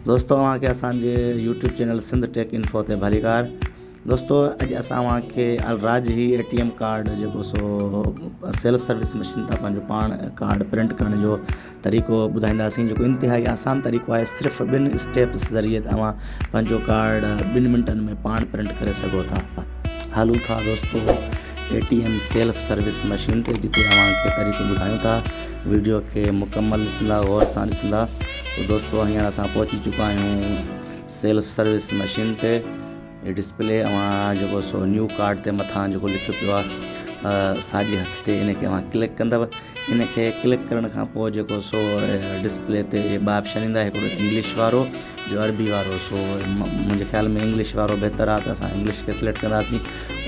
दोस्तों असांखे असांजे YouTube channel Sindh tech info ते भलीकार। दोस्तों अॼु असांखे अलराज ही ATM कार्ड जेको सो सेल्फ सर्विस मशीन तां पंहिंजो पाण कार्ड प्रिंट करण जो तरीक़ो ॿुधाईंदासीं, जेको इंतिहाई आसान तरीक़ो आहे। सिर्फ़ु 2 स्टेप्स ज़रिए तव्हां पंहिंजो कार्ड 2 मिंटनि में पाण प्रिंट करे सघो था। हलूं था दोस्तों ATM सेल्फ सर्विस मशीन ते, जिते तव्हांखे तरीक़ो ॿुधायूं था। वीडियो के मुकम्मल ॾिसंदा, गौर सां ॾिसंदा। तो दोस्तों हींअर असां पहुची चुका आहियूं सेल्फ सर्विस मशीन ते। ये डिस्प्ले जो सो न्यू कार्ड ते मथां जो लिखियो पियो आहे साॼे हथ ते, इनखे क्लिक कंदव। इनखे क्लिक करण खां पोइ जेको सो डिस्प्ले ते 2 ऑप्शन ईंदा, हिकिड़ो इंग्लिश वारो, जो अरबी वारो। सो मुंहिंजे ख़्याल में इंग्लिश वारो बहितर आहे, त असां इंग्लिश खे सिलेक्ट कंदासीं।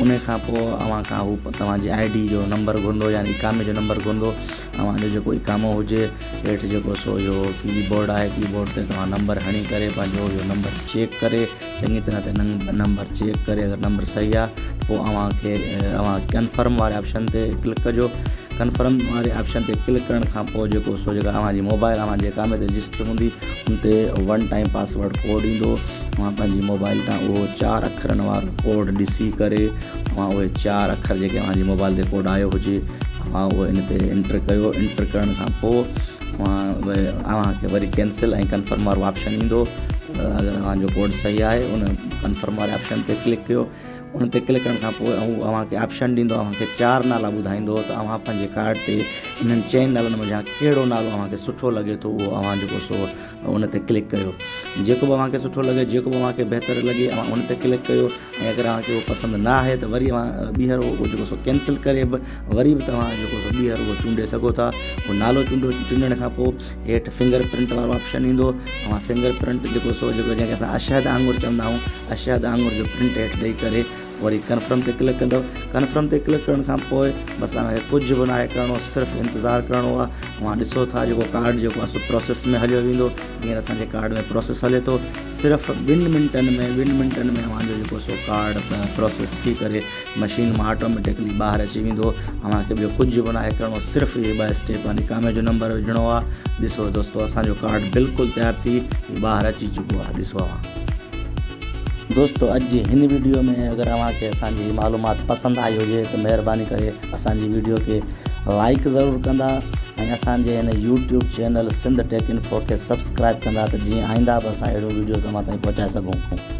उन खां पोइ हू तव्हांजी ID जो नंबर घुरंदो, यानी इकामे जो नंबर घुरंदो। तव्हांजो जेको इकामो हुजे, हेठि जेको सो इहो कीबोर्ड आहे, कीबोर्ड ते तव्हां नंबर हणी करे पंहिंजो इहो नंबर चेक करे, चङी तरह ते नंबर चेक करे, अगरि नंबर सही आहे पोइ तव्हां कन्फर्म वारे ऑप्शन ते क्लिक कजो। कन्फर्म वारे ऑप्शन ते क्लिक करण खां पोइ जेको सो जेका तव्हांजी मोबाइल तव्हांजे इकामे ते रजिस्टर हूंदी, उन ते 1 टाइम पासवर्ड कोड ईंदो। तव्हां पंहिंजी मोबाइल तां उहो 4 अखरनि वारो कोड ॾिसी करे तव्हां उहे 4 अखर जेके तव्हांजी मोबाइल ते कोड आयो हुजे, तव्हां उहो इन ते एंटर कयो। एंटर करण खां पोइ तव्हांखे वरी कैंसिल ऐं कन्फर्म वारो ऑप्शन ईंदो। अगरि तव्हांजो कोड सही आहे, उन कन्फर्म वारे ऑप्शन ते क्लिक कयो। उन ते क्लिक करण खां पोइ तव्हांखे ऑप्शन ॾींदो, तव्हांखे 4 नाला ॿुधाईंदो। त तव्हां पंहिंजे कार्ड ते इन्हनि 4 नालनि में कहिड़ो नालो तव्हांखे सुठो लॻे थो, उहो तव्हां जेको सो उन ते क्लिक कयो। जेको बि तव्हांखे सुठो लॻे, जेको बि तव्हांखे बहितर लॻे, तव्हां उन ते क्लिक कयो। ऐं अगरि तव्हांखे उहो पसंदि न आहे, त वरी तव्हां ॿीहर उहो जेको सो कैंसिल करे वरी बि तव्हां जेको सो ॿीहर उहो चूंडे सघो था। उहो नालो चूंडण खां पोइ हेठि फिंगर प्रिंट वारो ऑप्शन ईंदो। तव्हां फिंगर प्रिंट जेको जंहिंखे असां अशहद आंगुर चवंदा आहियूं, अशहद आंगुर जो प्रिंट हेठि ॾेई करे वरी कन्फर्म ते क्लिक कंदव। कन्फर्म ते क्लिक करण खां पोइ बसि तव्हांखे कुझु बि न आहे करिणो, सिर्फ़ु इंतज़ारु करिणो आहे। तव्हां ॾिसो था जेको कार्ड जेको आहे सो प्रोसेस में हलियो वेंदो। हींअर असांजे कार्ड में प्रोसेस हले थो। सिर्फ़ु 2 मिंटनि में तव्हांजो जेको सो कार्ड प्रोसेस थी करे मशीन मां ऑटोमेटिकली ॿाहिरि अची वेंदो। तव्हांखे ॿियो कुझु बि न आहे करिणो, सिर्फ़ु इहे 2 स्टेप आहिनि। इकामे जो नंबर विझणो आहे। ॾिसो दोस्तों असांजो कार्ड बिल्कुलु तयारु थी ॿाहिरि अची चुको आहे। ॾिसो दोस्तों अॼु जी हिन वीडियो में अगरि तव्हांखे असांजी मालूमात पसंदि आई हुजे, त महिरबानी करे असांजी वीडियो खे लाइक ज़रूरु कंदा ऐं असांजे हिन YouTube channel Sindh tech info खे सब्सक्राइब कंदा, त जीअं आईंदा बि असां अहिड़ियूं वीडियोज़ अव्हां ताईं पहुचाए सघूं।